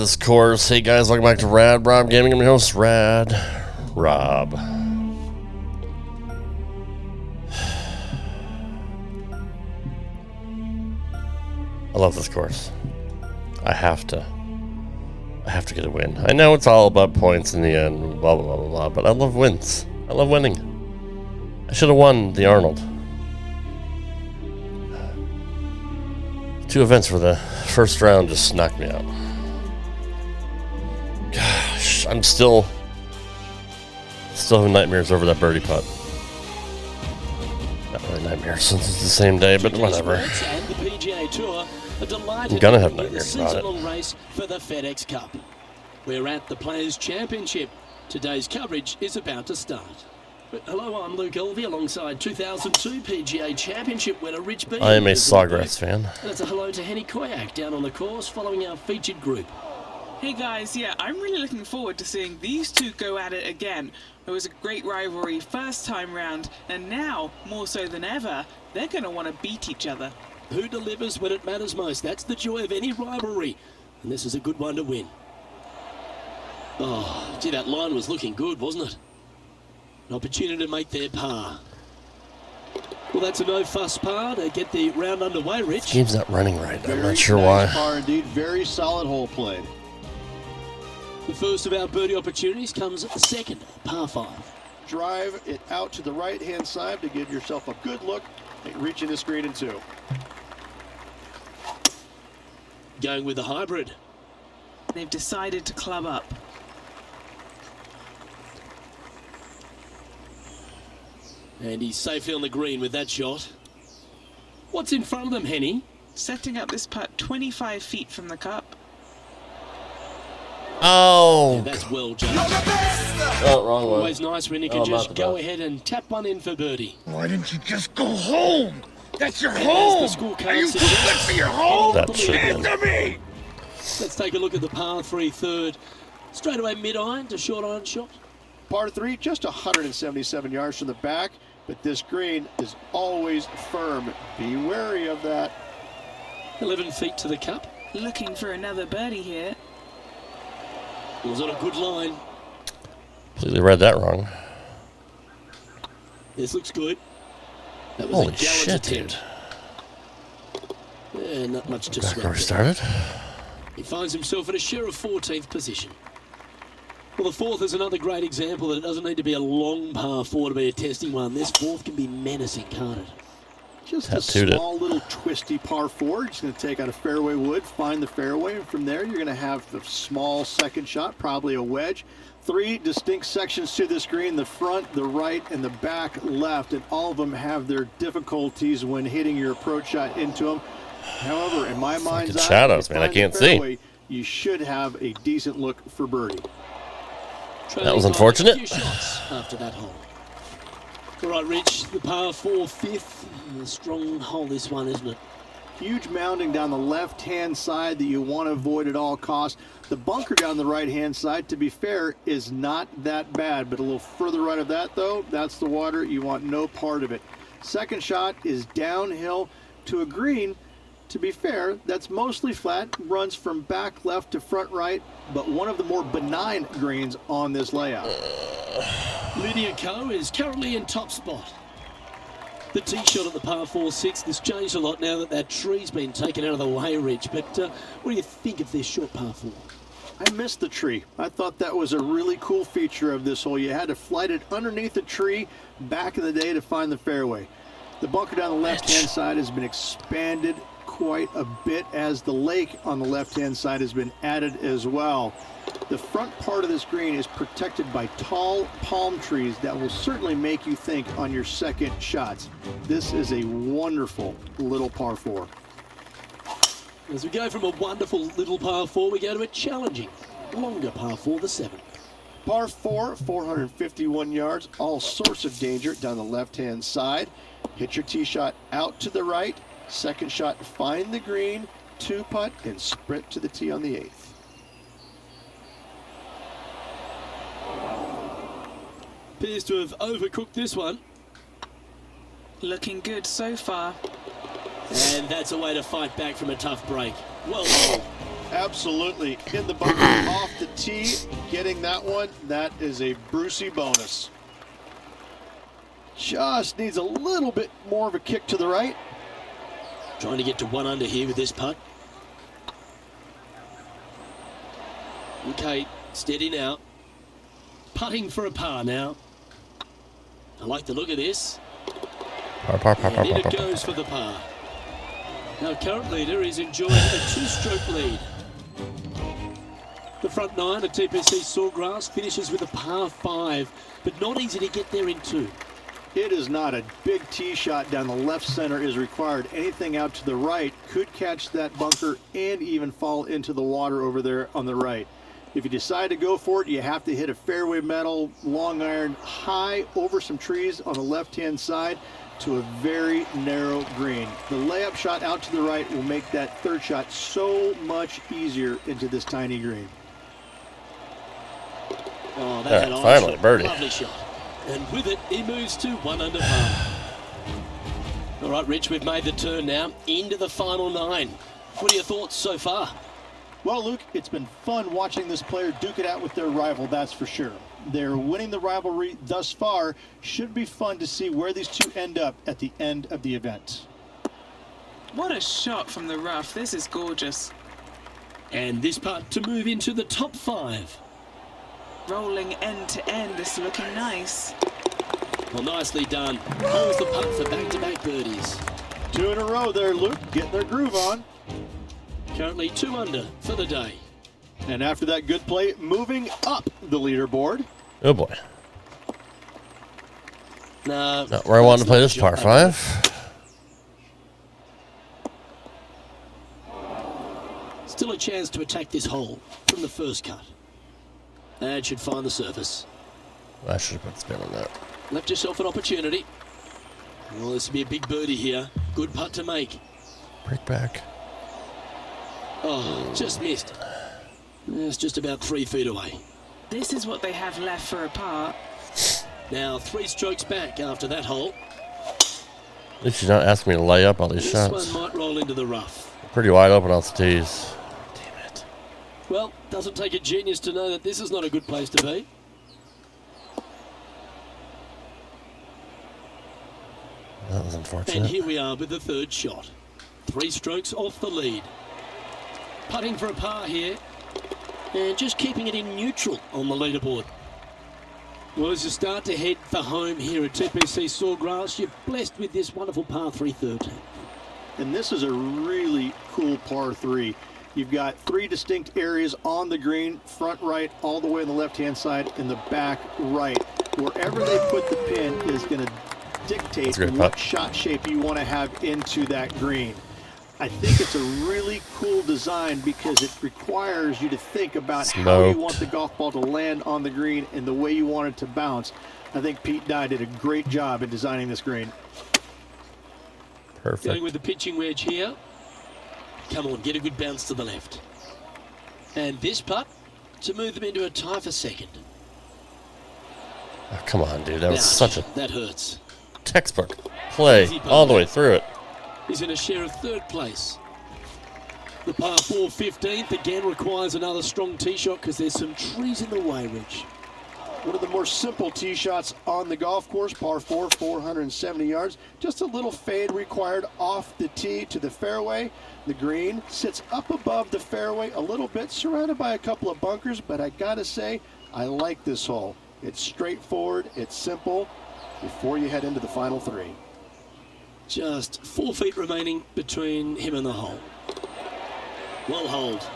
this course. Hey guys, welcome back to Rad Rob Gaming. I'm your host, Rad Rob. I love this course. I have to get a win. I know it's all about points in the end, blah, blah, blah, blah, blah, but I love wins. I love winning. I should have won the Arnold. 2 events for the first round just knocked me out. Gosh, I'm still having nightmares over that birdie putt. Not really nightmares since it's the same day, but whatever. And the PGA Tour are delighted I'm gonna have to nightmares the about it. seasonal race for the FedEx Cup. We're at the Players' Championship. Today's coverage is about to start. Hello, I'm Luke Elvey alongside 2002 PGA Championship winner Rich B. I am a Sawgrass fan. And it's a hello to Henny Koyak down on the course following our featured group. Hey guys, yeah, I'm really looking forward to seeing these two go at it again. It was a great rivalry first time round, and now, more so than ever, they're going to want to beat each other. Who delivers when it matters most? That's the joy of any rivalry. And this is a good one to win. Oh, gee, that line was looking good, wasn't it? An opportunity to make their par. Well, that's a no-fuss par to get the round underway, Rich. This game's not running right. I'm not sure why. Par indeed, very solid hole played. The first of our birdie opportunities comes second, par 5. Drive it out to the right-hand side to give yourself a good look at reaching this green in 2. Going with the hybrid. They've decided to club up. And he's safely on the green with that shot. What's in front of them, Henny? Setting up this putt 25 feet from the cup. Oh, And that's well judged. oh, wrong one. Always nice when you can just go ahead and tap one in for birdie. Why didn't you just go home? That's your And home! as the scorecard Are you suggests, good for your home? That should have Give been. it to me! Let's take a look at the par 3 third. Straight away mid-iron to short iron shot. Par 3, just 177 yards from the back, but this green is always firm. Be wary of that. 11 feet to the cup. Looking for another birdie here. Was on a good line. Completely read that wrong. This looks good. That was Holy a gallant shit, attempt. dude. Not much to Back where we sweat. started. He finds himself at a share of 14th position. Well, the fourth is another great example that it doesn't need to be a long par 4 to be a testing one. This fourth can be menacing, can't it? Just Tattooed a it. small little twisty par 4. Just going to take out a fairway wood, find the fairway, and from there you're going to have the small second shot, probably a wedge. 3 distinct sections to this green, the front, the right, and the back left, and all of them have their difficulties when hitting your approach shot into them. However, in my mind's eye, shadows, if you man, I find the can't see. fairway, you should have a decent look for birdie. That was Trailing by unfortunate. a few shots after that hole. All right, Rich, the par 4 fifth. A strong hole this one, isn't it? Huge mounding down the left-hand side that you want to avoid at all costs. The bunker down the right-hand side, to be fair, is not that bad, but a little further right of that, though, that's the water. You want no part of it. Second shot is downhill to a green. To be fair, that's mostly flat, runs from back left to front right, but one of the more benign greens on this layout. Lydia Ko is currently in top spot. The tee shot at the par 4-6, this changed a lot now that that tree's been taken out of the way, Rich. But what do you think of this short par 4? I missed the tree. I thought that was a really cool feature of this hole. You had to flight it underneath the tree back in the day to find the fairway. The bunker down the left-hand side has been expanded quite a bit as the lake on the left-hand side has been added as well. The front part of this green is protected by tall palm trees that will certainly make you think on your second shots. This is a wonderful little par 4. As we go from a wonderful little par 4, we go to a challenging, longer par 4, the 7th. Par 4, 451 yards, all sorts of danger down the left-hand side. Hit your tee shot out to the right. Second shot, find the green, 2-putt, and sprint to the tee on the 8th. Appears to have overcooked this one. Looking good so far. And that's a way to fight back from a tough break. Well done. Absolutely. In the bunker off the tee, getting that one, that is a Brucey bonus. Just needs a little bit more of a kick to the right. Trying to get to 1 under here with this putt. Okay, steady now. Putting for a par now. I like the look of this. And in it goes for the par. Now, current leader is enjoying a 2-stroke lead. The front 9 at TPC Sawgrass finishes with a par 5, but not easy to get there in 2. It is not a big tee shot down the left center is required. Anything out to the right could catch that bunker and even fall into the water over there on the right. If you decide to go for it, you have to hit a fairway metal long iron high over some trees on the left-hand side to a very narrow green. The layup shot out to the right will make that third shot so much easier into this tiny green. Oh, that's an finally, birdie. Lovely shot. And with it, he moves to 1 under par. All right, Rich, we've made the turn now into the final 9. What are your thoughts so far? Well, Luke, it's been fun watching this player duke it out with their rival, that's for sure. They're winning the rivalry thus far. Should be fun to see where these two end up at the end of the event. What a shot from the rough. This is gorgeous. And this putt to move into the top 5. Rolling end to end. This is looking nice. Well, nicely done. Holds the putt for back-to-back birdies. 2 in a row there, Luke, getting their groove on. Currently 2 under for the day. And after that good play, moving up the leaderboard. Oh boy. No, Not where I wanted to play this par 5. Still a chance to attack this hole from the first cut. And should find the surface. I should have put spin on that. Left yourself an opportunity. Well, this will be a big birdie here. Good putt to make. Break back. Oh, just missed. It's just about 3 feet away. This is what they have left for a par. Now 3 strokes back after that hole. At least you're not asking me to lay up all these This shots. one might roll into the rough. Pretty wide open off the tees. Damn it. Well, doesn't take a genius to know that this is not a good place to be. That was And unfortunate. here we are with the 3rd shot. 3 strokes off the lead. Putting for a par here. And just keeping it in neutral on the leaderboard. Well, as you start to head for home here at TPC Sawgrass, you're blessed with this wonderful par 3 13. And this is a really cool par 3. You've got 3 distinct areas on the green, front right, all the way on the left-hand side, and the back right. Wherever they put the pin is going to dictate what shot shape you want to have into that green. I think it's a really cool design because it requires you to think about how you want the golf ball to land on the green and the way you want it to bounce. I think Pete Dye did a great job in designing this green. Perfect. Going with the pitching wedge here. Come on, get a good bounce to the left. And this putt to move them into a tie for 2nd. Oh, come on, dude. That was such a that hurts. textbook play all the way through it. He's in a share of 3rd place. The par 4 15th again requires another strong tee shot because there's some trees in the way, Rich. One of the more simple tee shots on the golf course, par 4, 470 yards. Just a little fade required off the tee to the fairway. The green sits up above the fairway a little bit, surrounded by a couple of bunkers, but I gotta say, I like this hole. It's straightforward, it's simple, before you head into the final 3. Just 4 feet remaining between him and the hole. Well holed.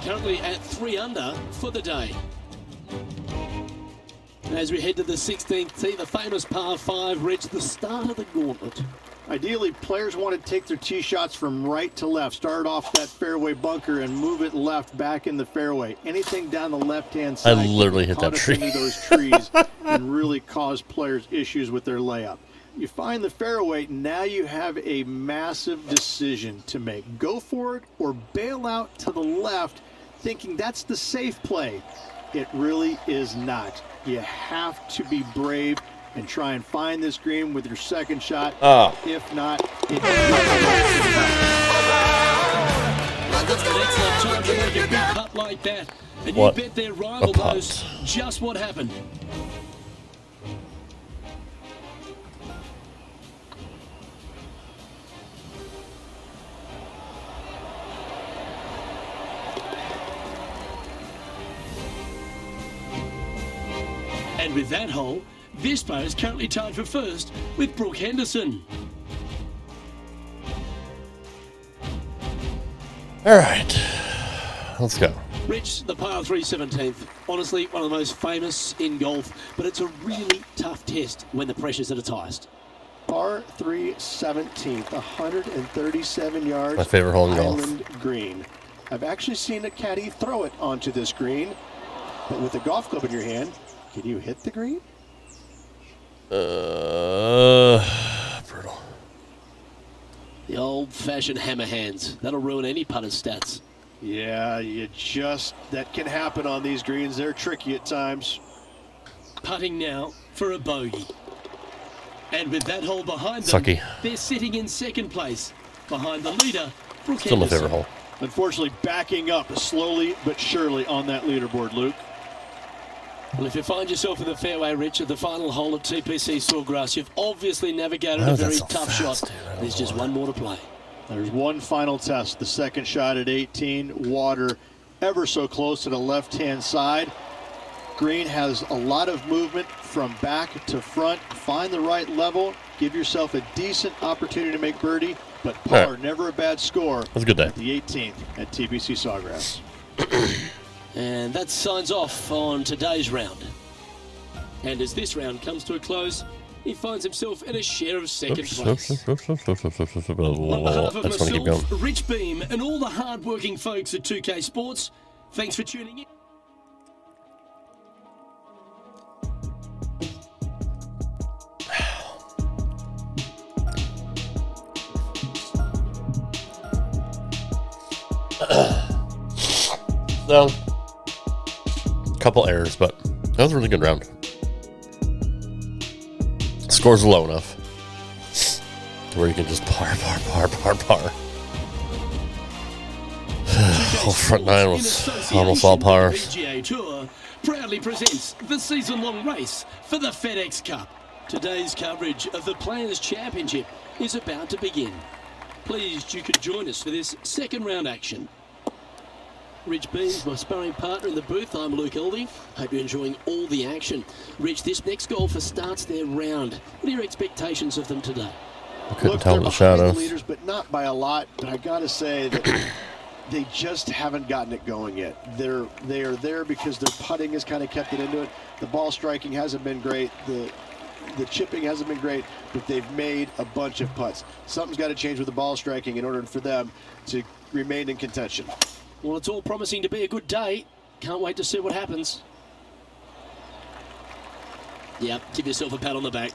Currently at 3 under for the day. As we head to the 16th tee, the famous par 5 reached the start of the gauntlet. Ideally, players want to take their tee shots from right to left. Start off that fairway bunker and move it left back in the fairway. Anything down the left-hand side. I literally hit that tree. Into those trees and really cause players issues with their layup. You find the fairway, now you have a massive decision to make. Go for it or bail out to the left, thinking that's the safe play. It really is not. You have to be brave and try and find this green with your 2nd shot. If not, That's an excellent time to make a big putt like that. And What you bet their a rival putt. knows just what happened. And with that hole, this player is currently tied for first with Brooke Henderson. All right, let's go. Rich, the par 3 17th. Honestly, one of the most famous in golf, but it's a really tough test when the pressure's at its highest. Par 3 17th, 137 yards. My favorite hole in golf. Island green. I've actually seen a caddy throw it onto this green, but with a golf club in your hand, can you hit the green? Brutal. The old-fashioned hammer hands. That'll ruin any putter's stats. Yeah, that can happen on these greens. They're tricky at times. Putting now for a bogey. And with that hole behind them, Sucky. they're sitting in second place. Behind the leader, Brooke Still my Henderson. favorite hole. Unfortunately, backing up slowly but surely on that leaderboard, Luke. Well, if you find yourself in the fairway, Rich, at the final hole at TPC Sawgrass, you've obviously navigated Why a was that very so tough fast, shot. dude? I don't There's know just why. one more to play. There's one final test. The second shot at 18. Water ever so close to the left-hand side. Green has a lot of movement from back to front. Find the right level. Give yourself a decent opportunity to make birdie, but par, All right. never a bad score. It was a good day. At the 18th at TPC Sawgrass. And that signs off on today's round. And as this round comes to a close, he finds himself in a share of second Oops, place. oops, oops, oops, oops, oops, oops, oops, oops. On behalf of I just want to keep going. myself, Rich Beam, and all the hard-working folks at 2K Sports, thanks for tuning in. So, couple errors, but that was a really good round. Scores are low enough to where you can just par. Whole front nine was almost all pars. PGA Tour proudly presents the season-long race for the FedEx Cup. Today's coverage of the Players' Championship is about to begin. Pleased you could join us for this second round action. Rich Beans, my sparring partner in the booth. I'm Luke Eldy. Hope you're enjoying all the action. Rich, this next golfer starts their round. What are your expectations of them today? I couldn't Look, tell they're in the behind shadows. leaders, but not by a lot. But I got to say that they just haven't gotten it going yet. They are there because their putting has kind of kept it into it. The ball striking hasn't been great. The chipping hasn't been great, but they've made a bunch of putts. Something's got to change with the ball striking in order for them to remain in contention. Well, it's all promising to be a good day. Can't wait to see what happens. Yep, give yourself a pat on the back.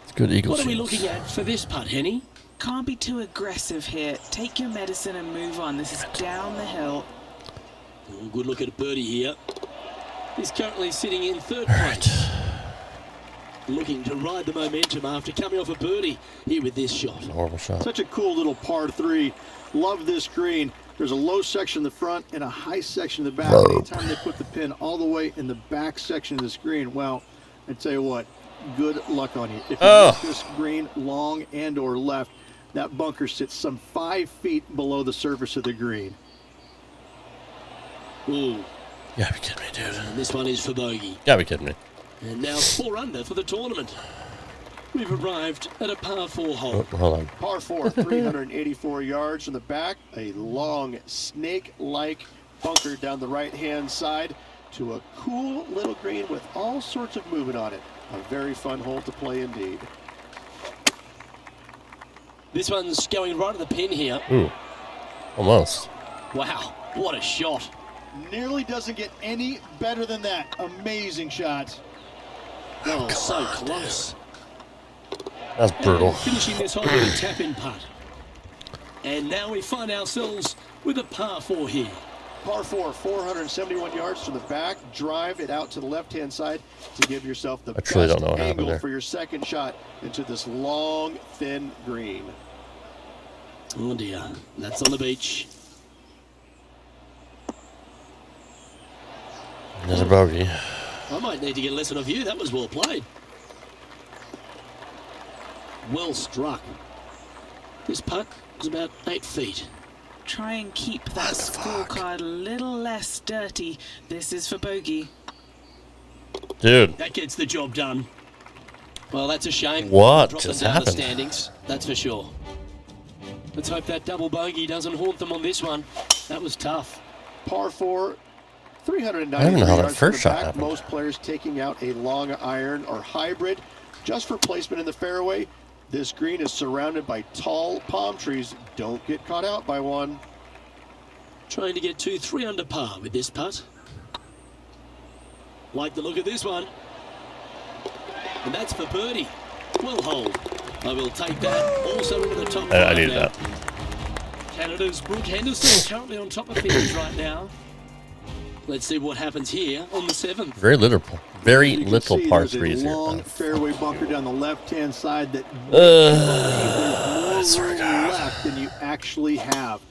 It's good eagle What are we shots. looking at for this putt, Henny? Can't be too aggressive here. Take your medicine and move on. This is down the hill. Oh, good look at a birdie here. He's currently sitting in third All place. right. Looking to ride the momentum after coming off a birdie here with this shot. Horrible shot. Such a cool little par 3. Love this green. There's a low section in the front and a high section in the back. Anytime they put the pin all the way in the back section of this green, well, I tell you what, good luck on you. If you miss this green long and or left, that bunker sits some 5 feet below the surface of the green. Ooh, You gotta be kidding me, dude. and this one is for bogey. You gotta be kidding me. And now 4 under for the tournament. We've arrived at a par 4 hole. Oh, hold on. Par 4, 384 yards from the back. A long snake-like bunker down the right-hand side to a cool little green with all sorts of movement on it. A very fun hole to play indeed. This one's going right at the pin here. Ooh, almost. Wow, what a shot. Nearly doesn't get any better than that. Amazing shot. Oh, so close. That's brutal. And finishing this hole with a tap-in putt. And now we find ourselves with a par 4 here. Par 4, 471 yards from the back. Drive it out to the left-hand side to give yourself the I truly best don't know what happened angle there. for your second shot into this long, thin green. Oh dear, that's on the beach. Another bogey. I might need to get a lesson of you. That was well played. Well struck. This putt was about 8 feet. Try and keep that scorecard a little less dirty. This is for bogey. Dude. That gets the job done. Well, that's a shame. What Drop just them down the happened? standings, that's for sure. Let's hope that double bogey doesn't haunt them on this one. That was tough. Par 4, 393 I don't know how that yards from first the shot back. happened. Most players taking out a long iron or hybrid just for placement in the fairway. This green is surrounded by tall palm trees. Don't get caught out by one. Trying to get 3 under par with this putt. Like the look of this one. And that's for birdie. Well hold. I will take that. Also into the top. I needed now. that. Canada's Brooke Henderson currently on top of things right now. Let's see what happens here on the 7th. Very little You can see par there's threes a here. long fairway bunker down the left-hand side that Sorry, more room guys. left than you actually have.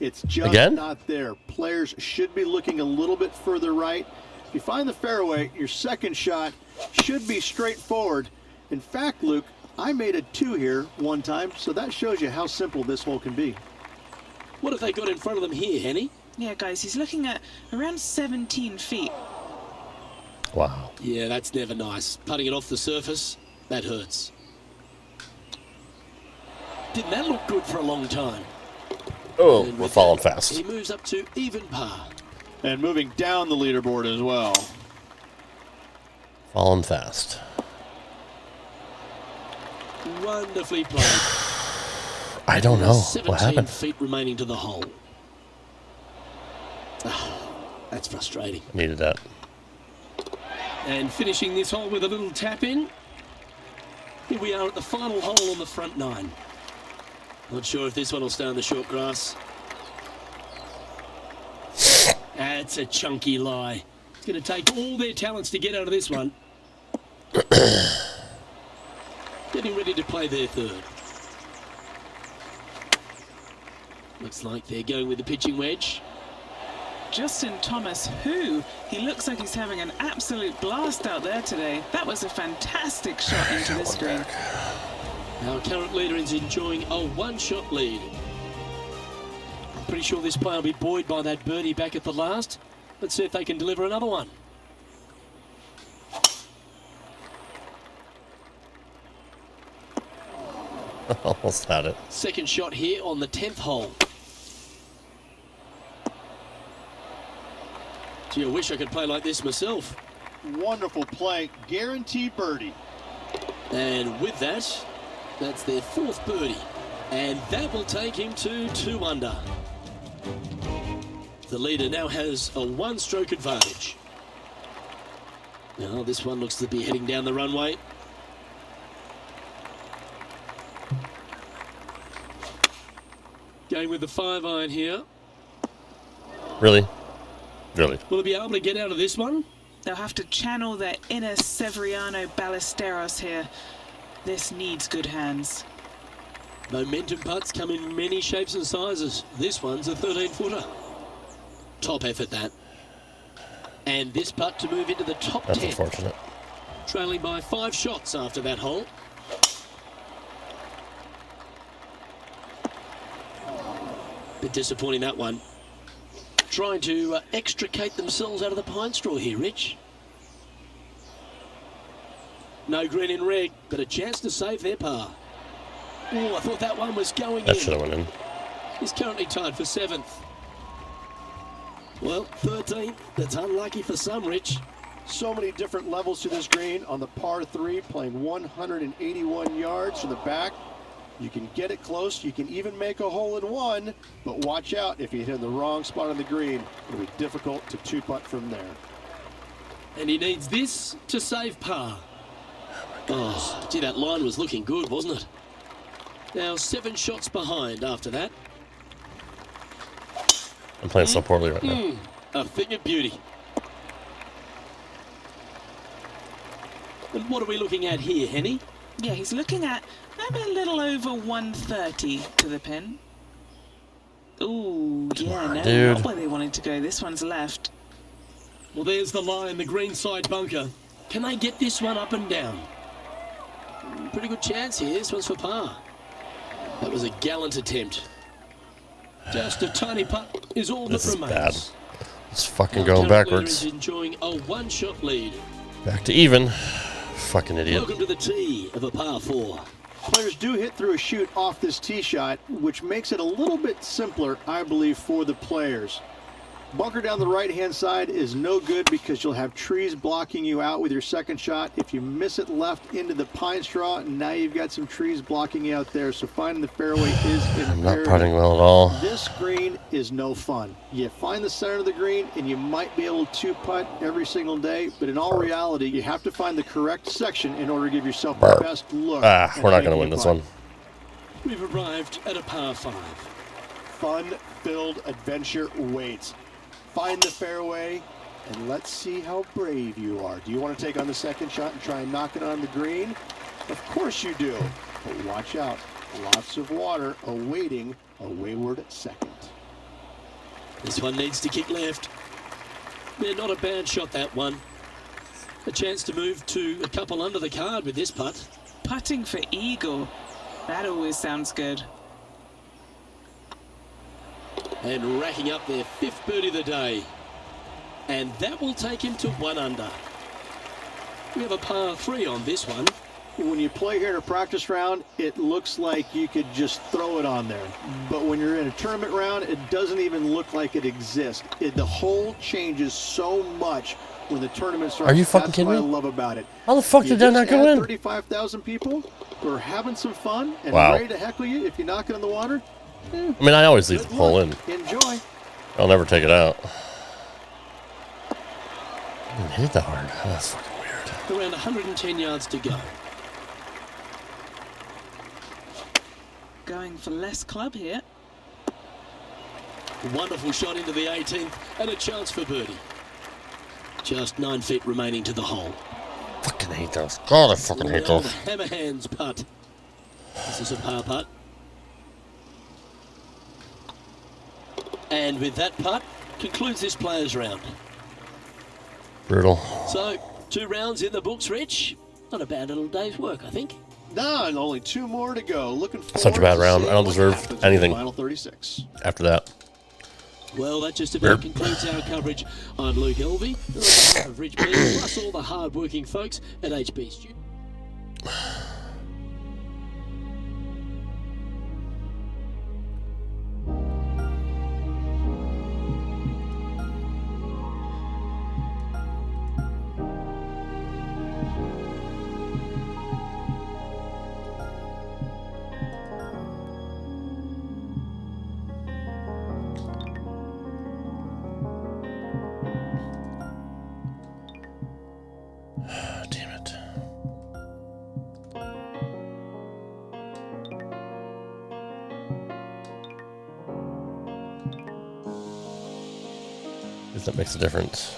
It's just Again? not there. Players should be looking a little bit further right. If you find the fairway, your second shot should be straightforward. In fact, Luke, I made a 2 here one time, so that shows you how simple this hole can be. What have they got in front of them here, Henny? Yeah, guys, he's looking at around 17 feet. Wow. Yeah, that's never nice. Putting it off the surface, that hurts. Didn't that look good for a long time? Oh, And we're with falling that, fast. He moves up to even par. And moving down the leaderboard as well. Falling fast. Wonderfully played. I don't know. 17 What happened? feet remaining to the hole. That's frustrating. Needed that. And finishing this hole with a little tap in. Here we are at the final hole on the front 9. Not sure if this one will stay on the short grass. That's a chunky lie. It's going to take all their talents to get out of this one. Getting ready to play their third. Looks like they're going with the pitching wedge. Justin Thomas, he looks like he's having an absolute blast out there today. That was a fantastic shot into this green. Our current leader is enjoying a 1-shot lead. I'm pretty sure this player will be buoyed by that birdie back at the last. Let's see if they can deliver another one. Almost had it. Second shot here on the 10th hole. Gee, I wish I could play like this myself. Wonderful play. Guaranteed birdie. And with that, that's their 4th birdie. And that will take him to 2 under. The leader now has a 1-stroke advantage. Now this one looks to be heading down the runway. Going with the 5-iron here. Really? Really? Will he be able to get out of this one? They'll have to channel their inner Severiano Ballesteros here. This needs good hands. Momentum putts come in many shapes and sizes. This one's a 13-footer. Top effort, that. And this putt to move into the top That's 10. unfortunate. Trailing by 5 shots after that hole. Bit disappointing, that one. Trying to extricate themselves out of the pine straw here, Rich. No green in red, but a chance to save their par. Oh, I thought that one was going That in. should have went in. He's currently tied for 7th. Well, 13th. That's unlucky for some, Rich. So many different levels to this green on the par 3, playing 181 yards from the back. You can get it close. You can even make a hole in one, but watch out if you hit the wrong spot on the green. It'll be difficult to 2-putt from there. And he needs this to save par. Oh, gee, that line was looking good, wasn't it? Now 7 shots behind after that. I'm playing so poorly right now. A thing of beauty. And what are we looking at here, Henny? Yeah, he's looking at maybe a little over 130 to the pin. Ooh, yeah, no, dude. not where they wanted to go. This one's left. Well, there's the line, the green side bunker. Can they get this one up and down? Pretty good chance here. This one's for par. That was a gallant attempt. Just a tiny putt is all This that is remains. bad. It's fucking Our going current leader backwards. is enjoying a one-shot lead. Back to even. Fucking idiot. Welcome to the tee of a par 4. Players do hit through a chute off this tee shot, which makes it a little bit simpler, I believe, for the players. Bunker down the right-hand side is no good because you'll have trees blocking you out with your second shot. If you miss it left into the pine straw, now you've got some trees blocking you out there. So finding the fairway is imperative. I'm not putting well at all. This green is no fun. You find the center of the green and you might be able to putt every single day, but in all reality, you have to find the correct section in order to give yourself the best look. We're not going to win this one. We've arrived at a par 5. Fun-filled adventure waits. Find the fairway, and let's see how brave you are. Do you want to take on the second shot and try and knock it on the green? Of course you do. But watch out. Lots of water awaiting a wayward second. This one needs to kick left. Yeah, not a bad shot, that one. A chance to move to a couple under the card with this putt. Putting for eagle. That always sounds good. And racking up their 5th birdie of the day. And that will take him to 1 under. We have a par 3 on this one. When you play here in a practice round, it looks like you could just throw it on there. But when you're in a tournament round, it doesn't even look like it exists. The hole changes so much when the tournament starts. Are you fucking That's kidding what me? I love about it. How the fuck did that not go in? 35,000 people who are having some fun and Wow. ready to heckle you if you knock it in the water. I mean, I always leave Good the hole in. luck. Enjoy. I'll never take it out. I didn't hit that hard. That's fucking weird. Around 110 yards to go. Going for less club here. Wonderful shot into the 18th and a chance for birdie. Just 9 feet remaining to the hole. Fucking hate those. God, I fucking hate Now those. the hammer hands putt. This is a par putt. And with that putt, concludes this players' round. Brutal. So, 2 rounds in the books, Rich. Not a bad little day's work, I think. No, and only 2 more to go. Looking forward Such a bad to round. seeing I don't what deserve happens in the anything. Final 36. After that. Well, that just about concludes our coverage. I'm Luke Elvey, on behalf of Rich B, plus all the hard-working folks at HB Studio. Damn it. If that makes a difference.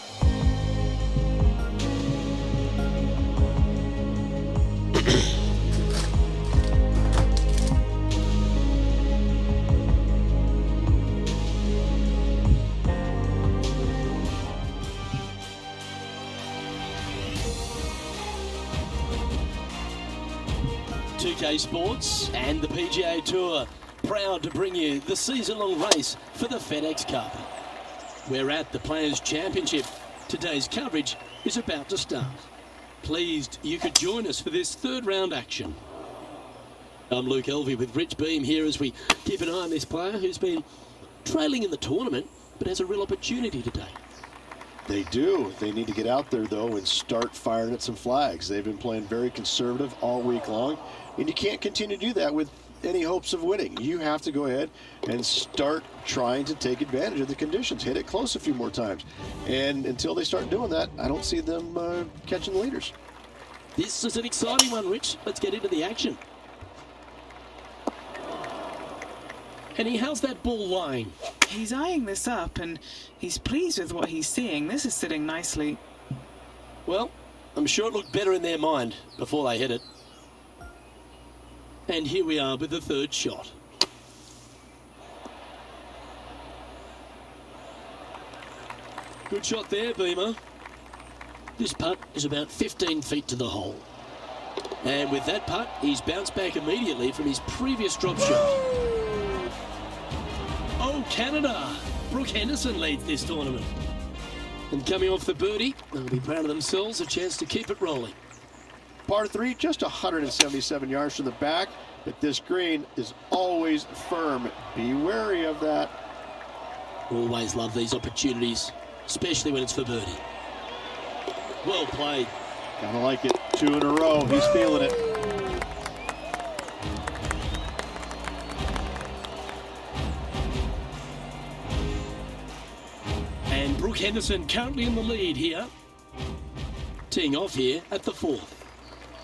PGA Sports and the PGA Tour, proud to bring you the season-long race for the FedEx Cup. We're at the Players' Championship. Today's coverage is about to start. Pleased you could join us for this 3rd round action. I'm Luke Elvey with Rich Beam here as we keep an eye on this player who's been trailing in the tournament but has a real opportunity today. They do. They need to get out there, though, and start firing at some flags. They've been playing very conservative all week long, and you can't continue to do that with any hopes of winning. You have to go ahead and start trying to take advantage of the conditions. Hit it close a few more times. And until they start doing that, I don't see them catching the leaders. This is an exciting one, Rich. Let's get into the action. Henny, how's that ball lying? He's eyeing this up and he's pleased with what he's seeing. This is sitting nicely. Well, I'm sure it looked better in their mind before they hit it. And here we are with the 3rd shot. Good shot there, Beamer. This putt is about 15 feet to the hole. And with that putt, he's bounced back immediately from his previous drop shot. Oh, Canada! Brooke Henderson leads this tournament. And coming off the birdie, they'll be proud of themselves, a chance to keep it rolling. Par 3, just 177 yards from the back, but this green is always firm. Be wary of that. Always love these opportunities, especially when it's for birdie. Well played. Kinda like it. 2 in a row. He's feeling it. And Brooke Henderson currently in the lead here. Teeing off here at the 4th.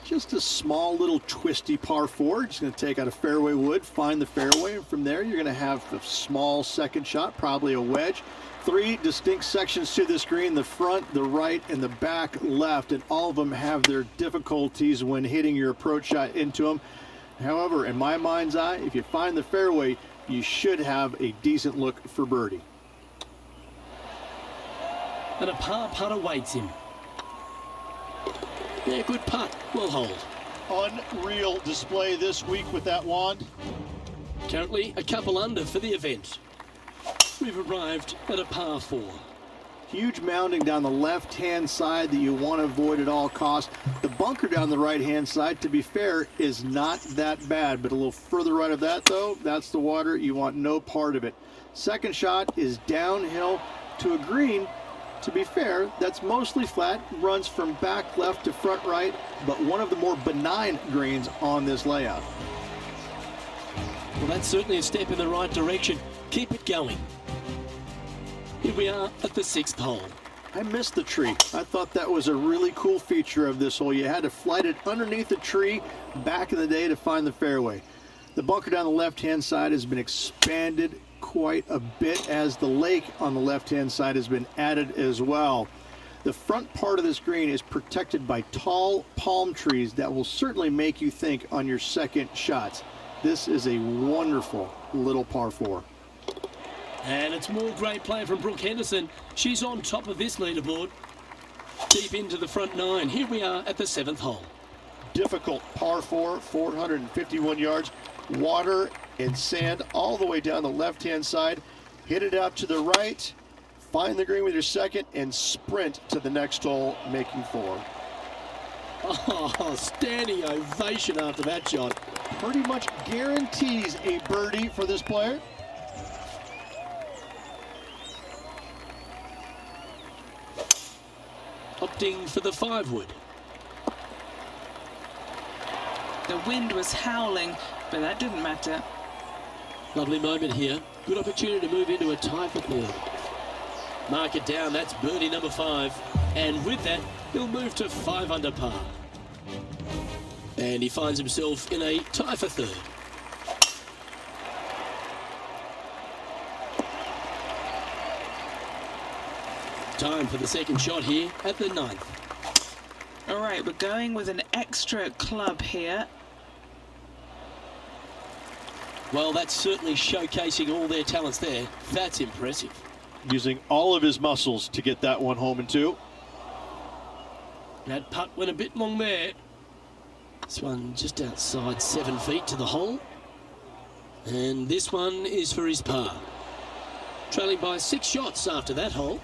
Just a small little twisty par 4. Just going to take out a fairway wood, find the fairway, and from there you're going to have a small second shot, probably a wedge. 3 distinct sections to this green, the front, the right, and the back left, and all of them have their difficulties when hitting your approach shot into them. However, in my mind's eye, if you find the fairway, you should have a decent look for birdie. And a par putt awaits him. Yeah, good putt. Well hold. Unreal display this week with that wand. Currently a couple under for the event. We've arrived at a par 4. Huge mounding down the left-hand side that you want to avoid at all costs. The bunker down the right-hand side, to be fair, is not that bad, but a little further right of that, though, that's the water. You want no part of it. Second shot is downhill to a green. To be fair, that's mostly flat, runs from back left to front right, but one of the more benign greens on this layout. Well, that's certainly a step in the right direction. Keep it going. Here we are at the 6th hole. I missed the tree. I thought that was a really cool feature of this hole. You had to flight it underneath the tree back in the day to find the fairway. The bunker down the left-hand side has been expanded quite a bit as the lake on the left-hand side has been added as well. The front part of this green is protected by tall palm trees that will certainly make you think on your second shots. This is a wonderful little par 4. And it's more great play from Brooke Henderson. She's on top of this leaderboard. Deep into the front 9. Here we are at the 7th hole. Difficult par 4, 451 yards. Water and sand all the way down the left-hand side. Hit it out to the right. Find the green with your second and sprint to the next hole, making 4. Oh, standing ovation after that shot. Pretty much guarantees a birdie for this player. Opting for the 5-wood. The wind was howling, but that didn't matter. Lovely moment here. Good opportunity to move into a tie for 3rd. Mark it down, that's birdie number 5. And with that, he'll move to 5 under par. And he finds himself in a tie for 3rd. Time for the second shot here at the 9th. All right, we're going with an extra club here. Well, that's certainly showcasing all their talents there. That's impressive. Using all of his muscles to get that one home in 2. That putt went a bit long there. This one just outside 7 feet to the hole. And this one is for his par. Trailing by 6 shots after that hole.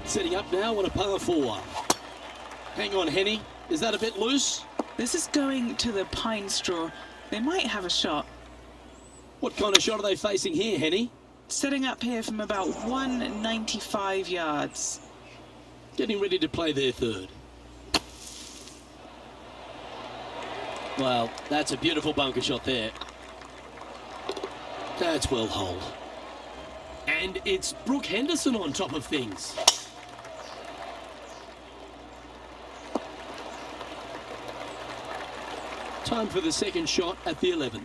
Setting up now on a par 4. Hang on, Henny. Is that a bit loose? This is going to the pine straw. They might have a shot. What kind of shot are they facing here, Henny? Setting up here from about 195 yards. Getting ready to play their 3rd. Well, that's a beautiful bunker shot there. That's well holed. And it's Brooke Henderson on top of things. Time for the second shot at the 11th.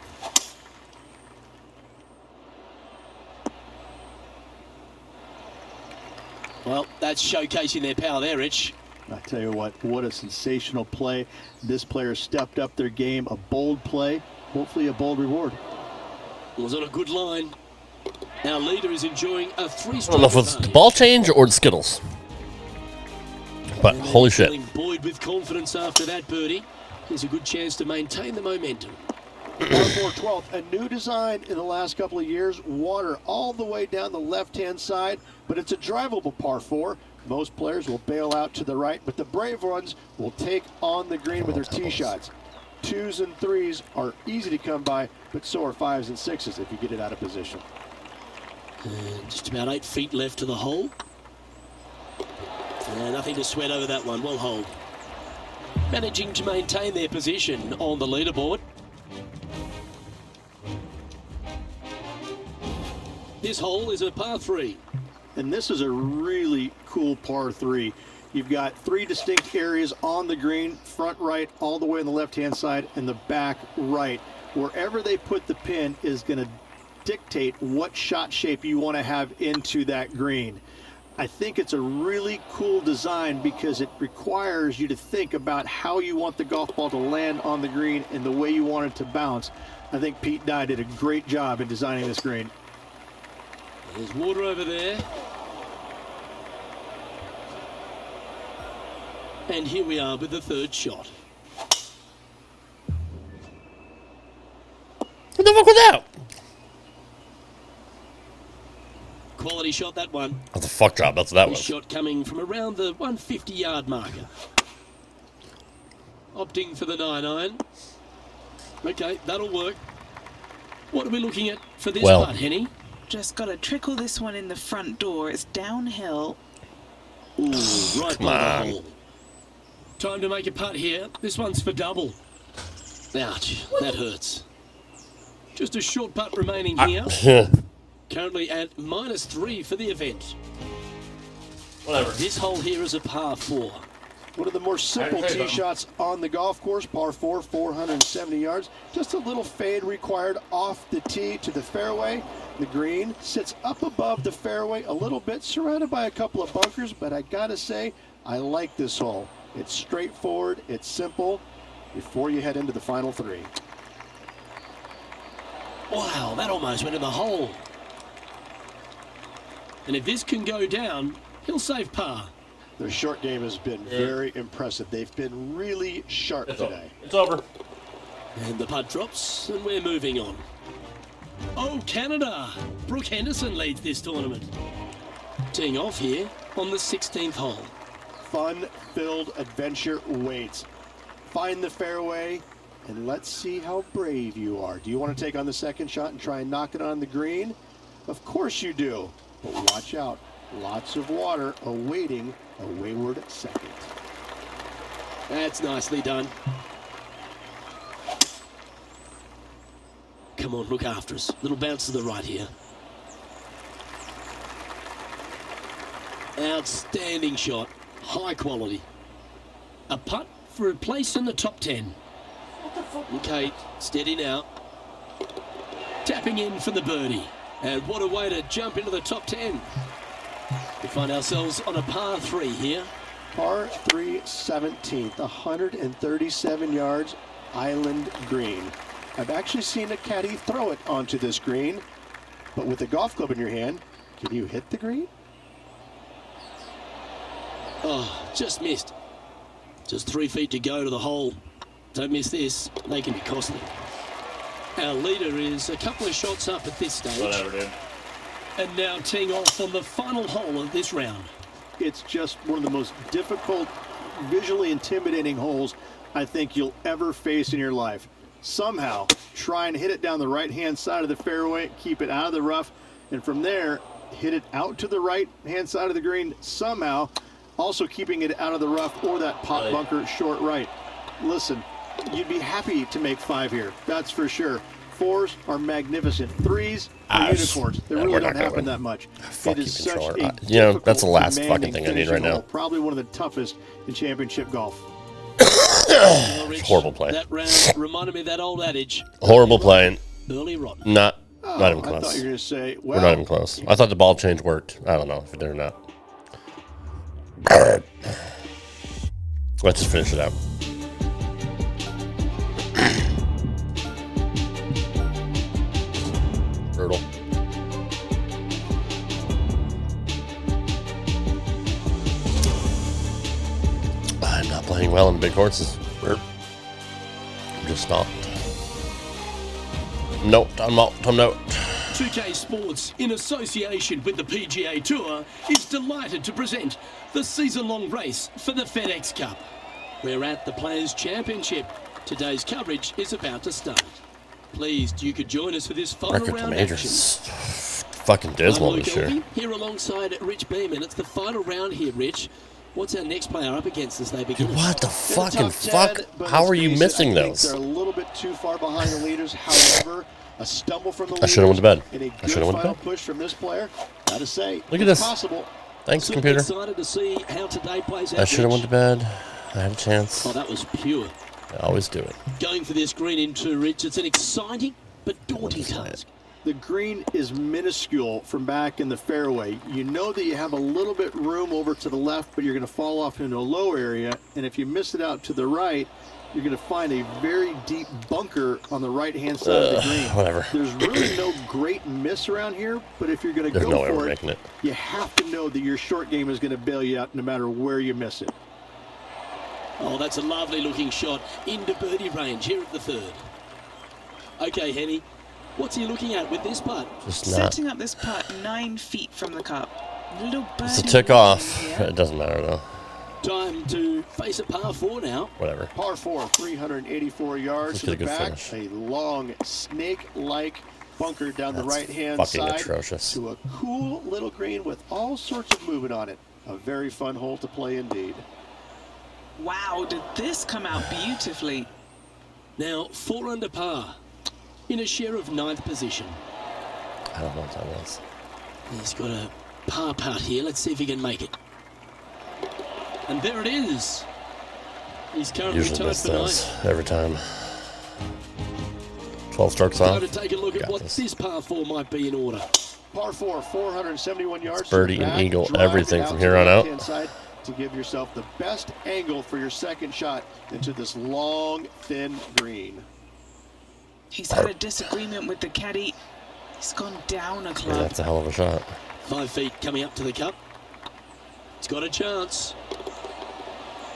Well, that's showcasing their power there, Rich. I tell you what a sensational play. This player stepped up their game, a bold play, hopefully a bold reward. Was on a good line. Our leader is enjoying a I three-stroke don't know if it's the advantage. ball change or the Skittles. But And holy they're shit. feeling buoyed with confidence after that birdie. Here's a good chance to maintain the momentum. Par 4 12th, a new design in the last couple of years. Water all the way down the left-hand side, but it's a drivable par 4. Most players will bail out to the right, but the brave ones will take on the green with their tee shots. 2s and 3s are easy to come by, but so are 5s and 6s if you get it out of position. And just about 8 feet left to the hole. And nothing to sweat over that one. Well hold. Managing to maintain their position on the leaderboard. This hole is a par 3. And this is a really cool par 3. You've got 3 distinct areas on the green, front right, all the way on the left-hand side, and the back right. Wherever they put the pin is going to dictate what shot shape you want to have into that green. I think it's a really cool design because it requires you to think about how you want the golf ball to land on the green and the way you want it to bounce. I think Pete Dye did a great job in designing this green. There's water over there. And here we are with the third shot. What the fuck was that? Quality shot, that one. That's a fuck job. That's what that This was. shot coming from around the 150-yard marker. Opting for the 9-iron. Okay, that'll work. What are we looking at for this Well. putt, Henny? Just got to trickle this one in the front door. It's downhill. Ooh, right Come by on. the hole. Time to make a putt here. This one's for double. Ouch, that hurts. Just a short putt remaining here. Currently at -3 for the event. Whatever. This hole here is a par 4. One of the more simple tee shots on the golf course, par 4, 470 yards. Just a little fade required off the tee to the fairway. The green sits up above the fairway a little bit, surrounded by a couple of bunkers, but I gotta say, I like this hole. It's straightforward, it's simple, before you head into the final 3. Wow, that almost went in the hole. And if this can go down, he'll save par. Their short game has been very impressive. They've been really sharp today. It's over. And the putt drops, and we're moving on. Oh, Canada! Brooke Henderson leads this tournament. Teeing off here on the 16th hole. Fun-filled adventure waits. Find the fairway, and let's see how brave you are. Do you want to take on the second shot and try and knock it on the green? Of course you do, but watch out. Lots of water awaiting a wayward second. That's nicely done. Come on, look after us. Little bounce to the right here. Outstanding shot. High quality. A putt for a place in the top 10. Okay, steady now. Tapping in for the birdie. And what a way to jump into the top 10. We find ourselves on a par 3 here. Par 3 17th, 137 yards, island green. I've actually seen a caddy throw it onto this green, but with a golf club in your hand, can you hit the green? Oh, just missed. Just 3 feet to go to the hole. Don't miss this. They can be costly. Our leader is a couple of shots up at this stage. Whatever, dude. And now teeing off on the final hole of this round. It's just one of the most difficult, visually intimidating holes I think you'll ever face in your life. Somehow, try and hit it down the right-hand side of the fairway, keep it out of the rough, and from there, hit it out to the right-hand side of the green somehow, also keeping it out of the rough or that pot bunker short right. Listen, you'd be happy to make 5 here, that's for sure. 4s are magnificent. 3s are unicorns. They we're really not don't gonna happen win. that much. Fuck It you, is such a controller. You know, that's the difficult, last fucking demanding thing I need right finishing now. hole. Probably one of the toughest in championship golf. Well, Rich, Horrible play. That round reminded me of that old adage. Horrible playing. Early rotten. Not even I thought close. you were going to say, We're not even well, close. I thought the ball change worked. I don't know if it did or not. Let's just finish it out. Brutal. playing well in big courses. I'm just not. Note, I'm not. 2K Sports, in association with the PGA Tour, is delighted to present the season-long race for the FedEx Cup. We're at the Players' Championship. Today's coverage is about to start. Pleased you could join us for this final Record to round majors. action. Fucking I'm dismal Luke this year. Elvey, here alongside Rich Beeman. It's the final round here, Rich. What's our next player up against as they begin? Dude, what the They're fucking top 10, fuck? but How let's are you face it, missing I think those? They're a little bit too far behind the leaders. However, a stumble from the leaders I should've went to bed. and a I good should've went to final bed. push from this player. Gotta say, Look at it's this. possible. Thanks, So computer. excited to see how today plays out. I should have went Rich. to bed. I had a chance. Oh, that was pure. I always do it. Going for this green in two, Rich. It's an exciting but daunting task. The green is minuscule from back in the fairway. You know that you have a little bit room over to the left, but you're going to fall off into a low area. And if you miss it out to the right, you're going to find a very deep bunker on the right-hand side of the green. Whatever. There's really no great miss around here, but if you're going to There's go no way for we're it, making it. you have to know that your short game is going to bail you out no matter where you miss it. Oh, that's a lovely looking shot into birdie range here at the third. Okay, Henny, what's he looking at with this putt? Just not. Setting up this putt 9 feet from the cup. Little birdie. It's a tick off. here. It doesn't matter though. Time to face a par four now. Whatever. Par 4, 384 yards Let's to get a the good back. finish. A long snake-like bunker down the That's right-hand fucking side atrocious. to a cool little green with all sorts of movement on it. A very fun hole to play indeed. Wow, did this come out beautifully? Now, 4 under par in a share of 9th position. I don't know what that was. He's got a par putt here. Let's see if he can make it. And there it is. He's currently Usually tied miss for those 9th. every time. 12 strokes Time off. to take a look at Got what this. this par 4 might be in order. Par 4, 471 yards. to birdie the and back. eagle, Drive everything it from to here the on out. left-hand side to give yourself the best angle for your second shot into this long, thin green. He's had a disagreement with the caddy. He's gone down a Yeah, club. that's a hell of a shot. 5 feet coming up to the cup. He's got a chance.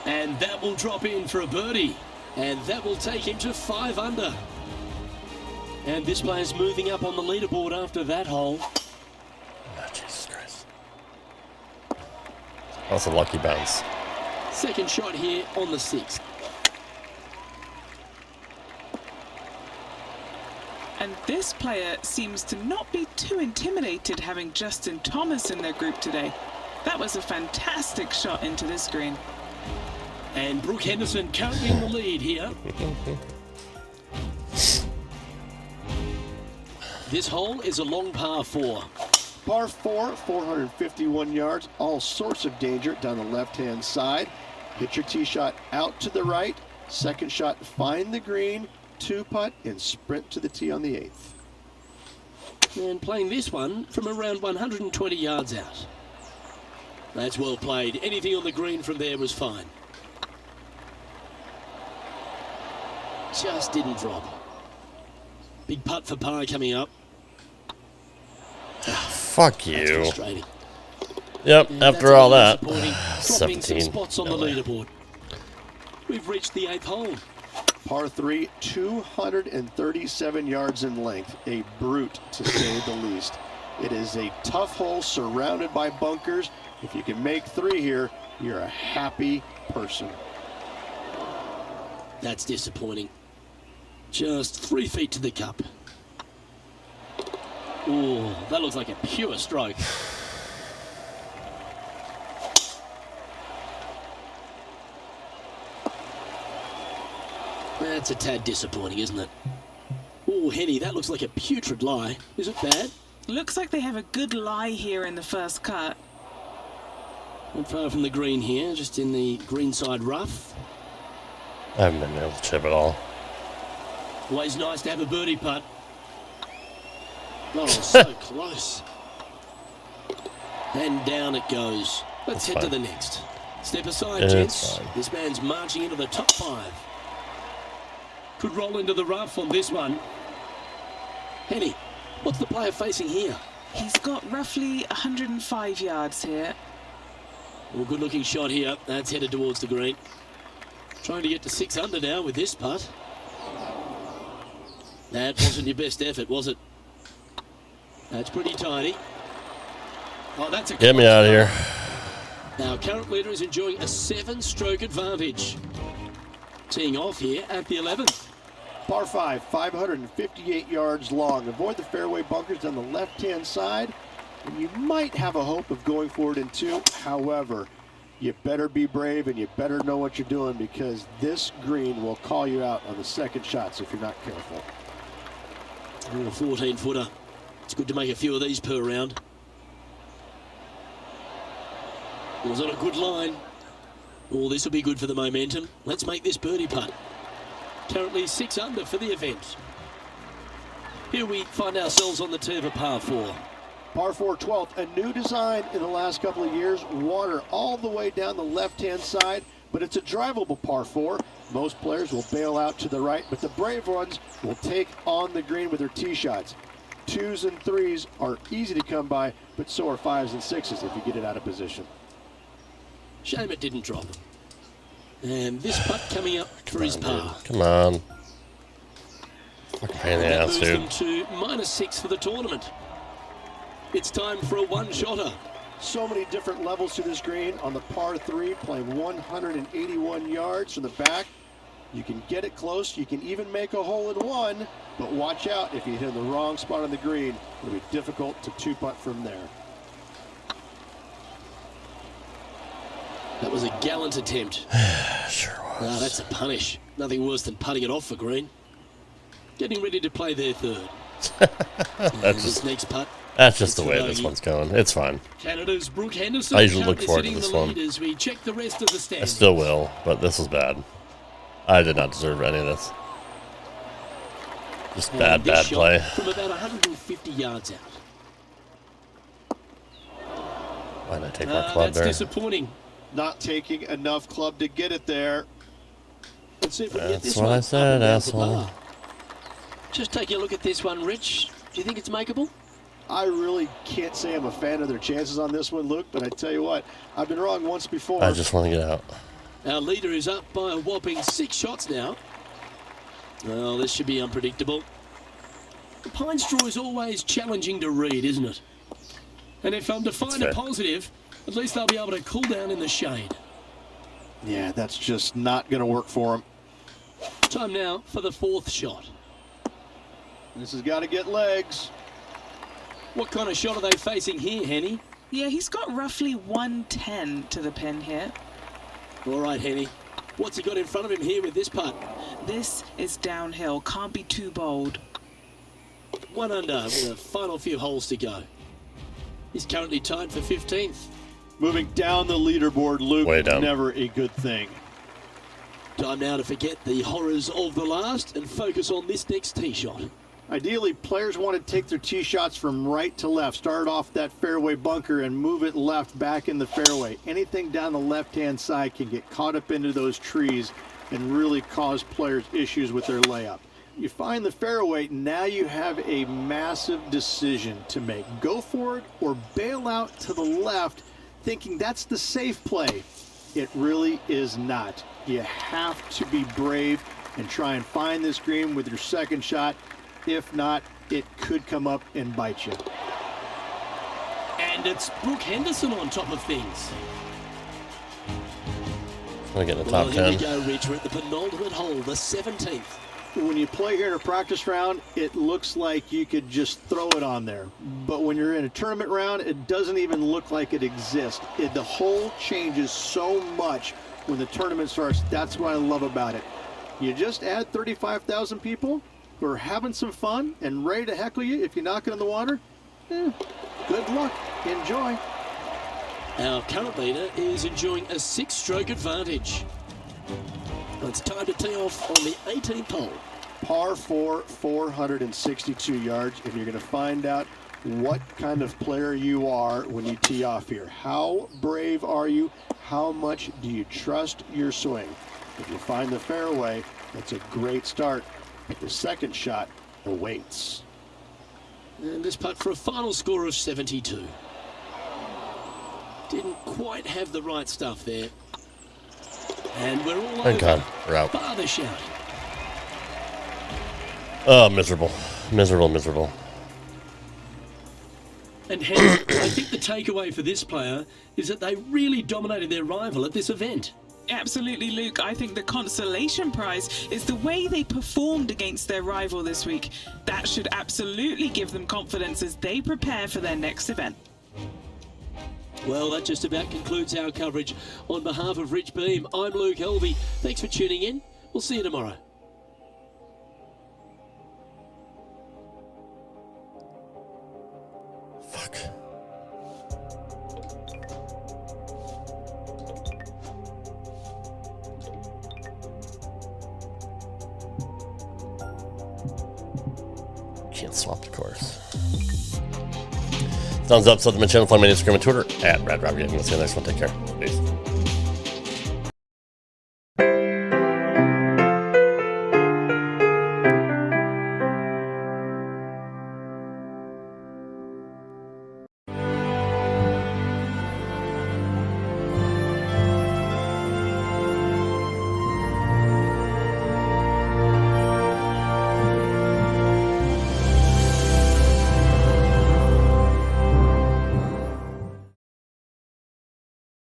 And that will drop in for a birdie. And that will take him to 5 under. And this player's moving up on the leaderboard after that hole. Oh, Jesus Christ. That's a lucky bounce. Second shot here on the 6th. And this player seems to not be too intimidated having Justin Thomas in their group today. That was a fantastic shot into this green. And Brooke Henderson currently in the lead here. This hole is a long par 4. Par 4, 451 yards, all sorts of danger down the left-hand side. Hit your tee shot out to the right. Second shot, find the green, 2-putt, and sprint to the tee on the 8th. And playing this one from around 120 yards out. That's well played. Anything on the green from there was fine. Just didn't drop. Big putt for par coming up. Fuck That's you. frustrating. Yep, And after that's all a that. little disappointing. Dropping some 17. spots on No the way. leaderboard. We've reached the 8th hole. Par 3, 237 yards in length. A brute, to say the least. It is a tough hole surrounded by bunkers. If you can make 3 here, you're a happy person. That's disappointing. Just 3 feet to the cup. Oh, that looks like a pure stroke. That's a tad disappointing, isn't it? Oh, Henny, that looks like a putrid lie. Is it bad? Looks like they have a good lie here in the first cut. Not far from the green here, just in the greenside rough. I haven't been able to chip at all. Always nice to have a birdie putt. Oh, so close. And down it goes. Let's That's head to fine. the next. Step aside, It's gents. fine. This man's marching into the top 5. Could roll into the rough on this one. Henny, what's the player facing here? He's got roughly 105 yards here. Well, good looking shot here. That's headed towards the green. Trying to get to 6 under now with this putt. That wasn't your best effort, was it? That's pretty tiny. Oh, that's a Get me out of here. Our current leader is enjoying a 7-stroke advantage. Teeing off here at the 11th. Par 5, 558 yards long. Avoid the fairway bunkers on the left-hand side, and you might have a hope of going for it in 2. However, you better be brave and you better know what you're doing, because this green will call you out on the second shots if you're not careful. A 14-footer. It's good to make a few of these per round. It was on a good line. Oh, this will be good for the momentum. Let's make this birdie putt. Currently 6 under for the event. Here we find ourselves on the tee of a par 4. Par 4 12th, a new design in the last couple of years. Water all the way down the left-hand side, but it's a drivable par 4. Most players will bail out to the right, but the brave ones will take on the green with their tee shots. 2s and 3s are easy to come by, but so are 5s and 6s if you get it out of position. Shame it didn't drop. And this putt coming up for his par. Come on. Fucking pain in the That ass, moves them dude. to -6 for the tournament. It's time for a one-shotter. So many different levels to this green. On the par 3, playing 181 yards from the back. You can get it close. You can even make a hole-in-one. But watch out, if you hit in the wrong spot on the green, it'll be difficult to 2-putt from there. That was a gallant attempt. Sure was. Ah, that's a punish. Nothing worse than putting it off for green. Getting ready to play their third. That's This just next putt. that's just the It's way for this bogey. one's going. It's fine. Canada's Brooke Henderson I usually look currently forward to sitting in this the one. lead as we check the rest of the I standings. still will, but this was bad. I did not deserve any of this. Just And bad this shot play. From about 150 yards out. Why did I take my club That's there? disappointing. Not taking enough club to get it there. Let's see if we can get That's this what one I up said, and down the asshole. bar. Just taking a look at this one, Rich. Do you think it's makeable? I really can't say I'm a fan of their chances on this one, Luke, but I tell you what, I've been wrong once before. I just want to get out. Our leader is up by a whopping 6 shots now. Well, this should be unpredictable. The pine straw is always challenging to read, isn't it? And if I'm to find a fair. positive, at least they'll be able to cool down in the shade. Yeah, that's just not going to work for them. Time now for the 4th shot. This has got to get legs. What kind of shot are they facing here, Henny? Yeah, he's got roughly 110 to the pin here. All right, Henny. What's he got in front of him here with this putt? This is downhill, can't be too bold. 1 under with a final few holes to go. He's currently tied for 15th. Moving down the leaderboard, Luke, Way down. never a good thing. Time now to forget the horrors of the last and focus on this next tee shot. Ideally, players want to take their tee shots from right to left. Start off that fairway bunker and move it left back in the fairway. Anything down the left-hand side can get caught up into those trees and really cause players issues with their layup. You find the fairway, now you have a massive decision to make. Go for it or bail out to the left, thinking that's the safe play. It really is not. You have to be brave and try and find this green with your second shot. If not, it could come up and bite you. And it's Brooke Henderson on top of things. I'm gonna get in the Well, top here we 10. go, Rich. We're at the penultimate hole, the 17th. When you play here in a practice round, it looks like you could just throw it on there. But when you're in a tournament round, it doesn't even look like it exists. The hole changes so much when the tournament starts. That's what I love about it. You just add 35,000 people who are having some fun and ready to heckle you if you knock it in the water. Good luck. Enjoy. Our current leader is enjoying a 6-stroke advantage. It's time to tee off on the 18th hole. Par 4, 462 yards, and you're going to find out what kind of player you are when you tee off here. How brave are you? How much do you trust your swing? If you find the fairway, that's a great start. But the second shot awaits. And this putt for a final score of 72. Didn't quite have the right stuff there. And we're all Thank over. God, we're out. Father shouting. Oh, miserable. Miserable, miserable. And hence, I think the takeaway for this player is that they really dominated their rival at this event. Absolutely, Luke. I think the consolation prize is the way they performed against their rival this week. That should absolutely give them confidence as they prepare for their next event. Well, that just about concludes our coverage. On behalf of Rich Beam, I'm Luke Helvey. Thanks for tuning in. We'll see you tomorrow. Fuck. Can't swap the course. Thumbs up, subscribe to my channel, follow me on Instagram and Twitter @RadRobGaming. We'll see you next one. Take care. Peace.